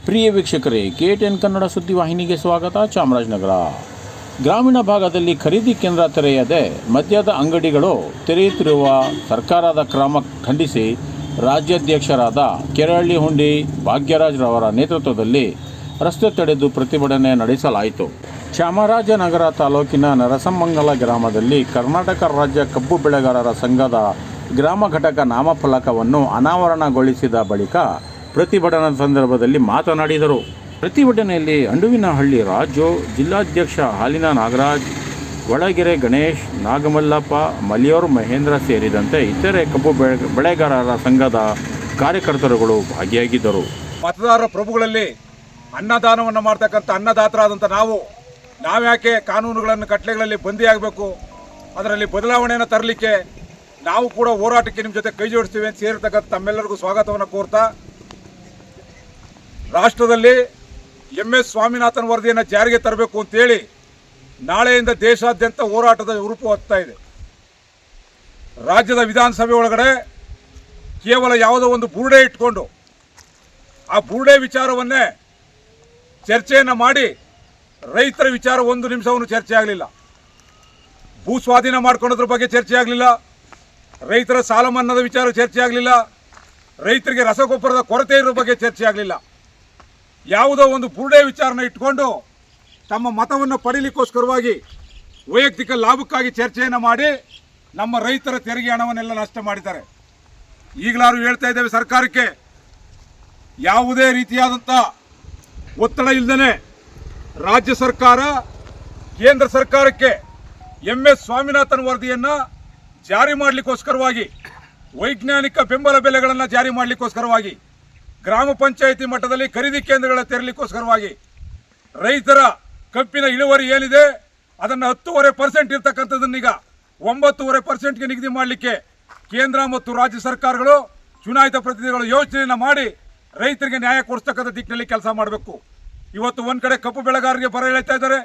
ಪ್ರಿಯ ವೀಕ್ಷಕರೇ, KTN ಕನ್ನಡ ಸುದ್ದಿವಾಹಿನಿಗೆ ಸ್ವಾಗತ. ಚಾಮರಾಜನಗರ ಗ್ರಾಮೀಣ ಭಾಗದಲ್ಲಿ ಖರೀದಿ ಕೇಂದ್ರ ತೆರೆಯದೆ ಮದ್ಯದ ಅಂಗಡಿಗಳು ತೆರೆಯುತ್ತಿರುವ ಸರ್ಕಾರದ ಕ್ರಮ ಖಂಡಿಸಿ ರಾಜ್ಯಾಧ್ಯಕ್ಷರಾದ ಕೆರಹಳ್ಳಿ ಹುಂಡಿ ಭಾಗ್ಯರಾಜ್ರವರ ನೇತೃತ್ವದಲ್ಲಿ ರಸ್ತೆ ತಡೆದು ಪ್ರತಿಭಟನೆ ನಡೆಸಲಾಯಿತು. ಚಾಮರಾಜನಗರ ತಾಲೂಕಿನ ನರಸಮಂಗಲ ಗ್ರಾಮದಲ್ಲಿ ಕರ್ನಾಟಕ ರಾಜ್ಯ ಕಬ್ಬು ಬೆಳೆಗಾರರ ಸಂಘದ ಗ್ರಾಮ ಘಟಕ ನಾಮಫಲಕವನ್ನು ಅನಾವರಣಗೊಳಿಸಿದ ಬಳಿಕ ಪ್ರತಿಭಟನಾ ಸಂದರ್ಭದಲ್ಲಿ ಮಾತನಾಡಿದರು. ಪ್ರತಿಭಟನೆಯಲ್ಲಿ ಅಂಡುವಿನಹಳ್ಳಿ ರಾಜು, ಜಿಲ್ಲಾಧ್ಯಕ್ಷ ಹಾಲಿನ ನಾಗರಾಜ್, ಒಳಗೆರೆ ಗಣೇಶ್, ನಾಗಮಲ್ಲಪ್ಪ, ಮಲಿಯೂರ್ ಮಹೇಂದ್ರ ಸೇರಿದಂತೆ ಇತರೆ ಕಬ್ಬು ಬೆಳೆಗಾರರ ಸಂಘದ ಕಾರ್ಯಕರ್ತರುಗಳು ಭಾಗಿಯಾಗಿದ್ದರು. ಮತದಾರರ ಪ್ರಭುಗಳಲ್ಲಿ ಅನ್ನದಾನವನ್ನು ಮಾಡ್ತಕ್ಕಂಥ ಅನ್ನದಾತರಾದಂಥ ನಾವ್ಯಾಕೆ ಕಾನೂನುಗಳನ್ನು ಕಟ್ಟಳೆಗಳಲ್ಲಿ ಬಂದಿಯಾಗಬೇಕು, ಅದರಲ್ಲಿ ಬದಲಾವಣೆಯನ್ನು ತರಲಿಕ್ಕೆ ನಾವು ಕೂಡ ಹೋರಾಟಕ್ಕೆ ನಿಮ್ಮ ಜೊತೆ ಕೈ ಜೋಡಿಸ್ತೀವಿ ಅಂತ ಸೇರಿರ್ತಕ್ಕಂಥ ತಮ್ಮೆಲ್ಲರಿಗೂ ಸ್ವಾಗತವನ್ನು ಕೋರ್ತಾ, ರಾಷ್ಟ್ರದಲ್ಲಿ MS ಸ್ವಾಮಿನಾಥನ್ ವರದಿಯನ್ನು ಜಾರಿಗೆ ತರಬೇಕು ಅಂತೇಳಿ ನಾಳೆಯಿಂದ ದೇಶಾದ್ಯಂತ ಹೋರಾಟದ ರೂಪು ಹೊತ್ತಾ ಇದೆ. ರಾಜ್ಯದ ವಿಧಾನಸಭೆ ಒಳಗಡೆ ಕೇವಲ ಯಾವುದೋ ಒಂದು ಬುರುಡೆ ಇಟ್ಕೊಂಡು ಆ ಬುರುಡೆ ವಿಚಾರವನ್ನೇ ಚರ್ಚೆಯನ್ನು ಮಾಡಿ ರೈತರ ವಿಚಾರ ಒಂದು ನಿಮಿಷವನ್ನು ಚರ್ಚೆ ಆಗಲಿಲ್ಲ. ಭೂ ಸ್ವಾಧೀನ ಮಾಡ್ಕೊಳ್ಳೋದ್ರ ಬಗ್ಗೆ ಚರ್ಚೆ ಆಗಲಿಲ್ಲ. ರೈತರ ಸಾಲ ಮನ್ನಾದ ವಿಚಾರ ಚರ್ಚೆ ಆಗಲಿಲ್ಲ. ರೈತರಿಗೆ ರಸಗೊಬ್ಬರದ ಕೊರತೆ ಇರೋ ಬಗ್ಗೆ ಚರ್ಚೆ ಆಗಲಿಲ್ಲ. ಯಾವುದೋ ಒಂದು ಬುರುಡೆ ವಿಚಾರನ ಇಟ್ಕೊಂಡು ತಮ್ಮ ಮತವನ್ನು ಪಡೀಲಿಕ್ಕೋಸ್ಕರವಾಗಿ ವೈಯಕ್ತಿಕ ಲಾಭಕ್ಕಾಗಿ ಚರ್ಚೆಯನ್ನು ಮಾಡಿ ನಮ್ಮ ರೈತರ ತೆರಿಗೆ ಹಣವನ್ನೆಲ್ಲ ನಷ್ಟ ಮಾಡಿದ್ದಾರೆ. ಈಗಲಾರು ಹೇಳ್ತಾ ಇದ್ದೇವೆ, ಸರ್ಕಾರಕ್ಕೆ ಯಾವುದೇ ರೀತಿಯಾದಂಥ ಒತ್ತಡ ಇಲ್ಲದೇ ರಾಜ್ಯ ಸರ್ಕಾರ ಕೇಂದ್ರ ಸರ್ಕಾರಕ್ಕೆ MS ಸ್ವಾಮಿನಾಥನ್ ವರದಿಯನ್ನು ಜಾರಿ ಮಾಡಲಿಕ್ಕೋಸ್ಕರವಾಗಿ, ವೈಜ್ಞಾನಿಕ ಬೆಂಬಲ ಬೆಲೆಗಳನ್ನು ಜಾರಿ ಮಾಡಲಿಕ್ಕೋಸ್ಕರವಾಗಿ, ಗ್ರಾಮ ಪಂಚಾಯಿತಿ ಮಟ್ಟದಲ್ಲಿ ಖರೀದಿ ಕೇಂದ್ರಗಳ ತೆರಲಿಕ್ಕೋಸ್ಕರವಾಗಿ, ರೈತರ ಕಬ್ಬಿನ ಇಳುವರಿ ಏನಿದೆ ಅದನ್ನು 10.5% ಇರ್ತಕ್ಕಂಥದ್ದನ್ನೀಗ 9.5%ಗೆ ನಿಗದಿ ಮಾಡಲಿಕ್ಕೆ ಕೇಂದ್ರ ಮತ್ತು ರಾಜ್ಯ ಸರ್ಕಾರಗಳು, ಚುನಾಯಿತ ಪ್ರತಿನಿಧಿಗಳು ಯೋಚನೆಯನ್ನು ಮಾಡಿ ರೈತರಿಗೆ ನ್ಯಾಯ ಕೊಡಿಸ್ತಕ್ಕಂಥ ದಿಕ್ಕಿನಲ್ಲಿ ಕೆಲಸ ಮಾಡಬೇಕು. ಇವತ್ತು ಒಂದು ಕಡೆ ಕಬ್ಬು ಬೆಳೆಗಾರರಿಗೆ ಬರ ಹೇಳ್ತಾ ಇದ್ದಾರೆ.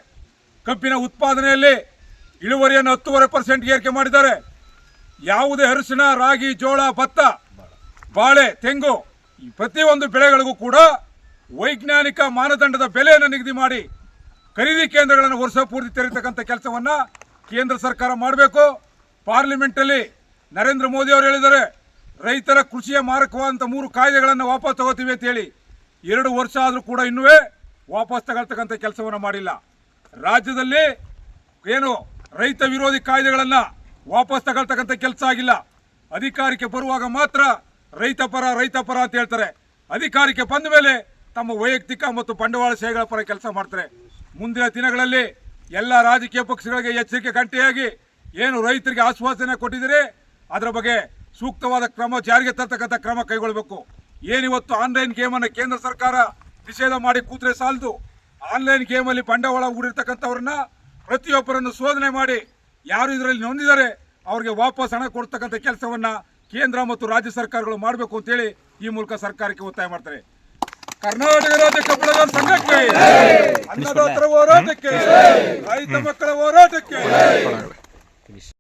ಕಬ್ಬಿನ ಉತ್ಪಾದನೆಯಲ್ಲಿ ಇಳುವರಿಯನ್ನು 10.5%ಗೆ ಏರಿಕೆ ಮಾಡಿದ್ದಾರೆ. ಯಾವುದೇ ಅರಿಶಿಣ, ರಾಗಿ, ಜೋಳ, ಭತ್ತ, ಬಾಳೆ, ತೆಂಗು ಪ್ರತಿಯೊಂದು ಬೆಳೆಗಳಿಗೂ ಕೂಡ ವೈಜ್ಞಾನಿಕ ಮಾನದಂಡದ ಬೆಲೆಯನ್ನು ನಿಗದಿ ಮಾಡಿ ಖರೀದಿ ಕೇಂದ್ರಗಳನ್ನು ವರ್ಷ ಪೂರ್ತಿ ತೆರೀತಕ್ಕಂಥ ಕೆಲಸವನ್ನು ಕೇಂದ್ರ ಸರ್ಕಾರ ಮಾಡಬೇಕು. ಪಾರ್ಲಿಮೆಂಟಲ್ಲಿ ನರೇಂದ್ರ ಮೋದಿ ಅವರು ಹೇಳಿದ್ದಾರೆ, ರೈತರ ಕೃಷಿಯ ಮಾರಕವಾದಂಥ 3 ಕಾಯ್ದೆಗಳನ್ನು ವಾಪಸ್ ತಗೋತೀವಿ ಅಂತ ಹೇಳಿ 2 ವರ್ಷ ಆದರೂ ಕೂಡ ಇನ್ನೂ ವಾಪಸ್ ತಗೊಳ್ತಕ್ಕಂಥ ಕೆಲಸವನ್ನು ಮಾಡಿಲ್ಲ. ರಾಜ್ಯದಲ್ಲಿ ಏನು ರೈತ ವಿರೋಧಿ ಕಾಯ್ದೆಗಳನ್ನು ವಾಪಸ್ ತಗೊಳ್ತಕ್ಕಂಥ ಕೆಲಸ ಆಗಿಲ್ಲ. ಅಧಿಕಾರಕ್ಕೆ ಬರುವಾಗ ಮಾತ್ರ ರೈತ ಪರ ಅಂತ ಹೇಳ್ತಾರೆ. ಅಧಿಕಾರಕ್ಕೆ ಬಂದ ಮೇಲೆ ತಮ್ಮ ವೈಯಕ್ತಿಕ ಮತ್ತು ಬಂಡವಾಳಶಾಹಿಗಳ ಪರ ಕೆಲಸ ಮಾಡ್ತಾರೆ. ಮುಂದಿನ ದಿನಗಳಲ್ಲಿ ಎಲ್ಲ ರಾಜಕೀಯ ಪಕ್ಷಗಳಿಗೆ ಎಚ್ಚರಿಕೆ ಗಂಟೆಯಾಗಿ ಏನು ರೈತರಿಗೆ ಆಶ್ವಾಸನೆ ಕೊಟ್ಟಿದ್ದೀರಿ ಅದರ ಬಗ್ಗೆ ಸೂಕ್ತವಾದ ಕ್ರಮ ಜಾರಿಗೆ ತರ್ತಕ್ಕಂಥ ಕ್ರಮ ಕೈಗೊಳ್ಳಬೇಕು. ಏನಿವತ್ತು ಆನ್ಲೈನ್ ಗೇಮನ್ನು ಕೇಂದ್ರ ಸರ್ಕಾರ ನಿಷೇಧ ಮಾಡಿ ಕೂತ್ರೆ ಸಾಲದು. ಆನ್ಲೈನ್ ಗೇಮಲ್ಲಿ ಬಂಡವಾಳ ಹೂಡಿರ್ತಕ್ಕಂಥವ್ರನ್ನ ಪ್ರತಿಯೊಬ್ಬರನ್ನು ಶೋಧನೆ ಮಾಡಿ ಯಾರು ಇದರಲ್ಲಿ ನೊಂದಿದ್ದಾರೆ ಅವ್ರಿಗೆ ವಾಪಸ್ ಹಣ ಕೊಡ್ತಕ್ಕಂಥ ಕೆಲಸವನ್ನು ಕೇಂದ್ರ ಮತ್ತು ರಾಜ್ಯ ಸರ್ಕಾರಗಳು ಮಾಡಬೇಕು ಅಂತೇಳಿ ಈ ಮೂಲಕ ಸರ್ಕಾರಕ್ಕೆ ಒತ್ತಾಯ ಮಾಡ್ತಾರೆ. ಕರ್ನಾಟಕ ರಾಜ್ಯ ಕಬ್ಬು ಬೆಳೆಗಾರರ ಸಂಘಕ್ಕೆ, ಅನ್ನದಾತರ ಹೋರಾಟಕ್ಕೆ, ರೈತ ಮಕ್ಕಳ ಹೋರಾಟಕ್ಕೆ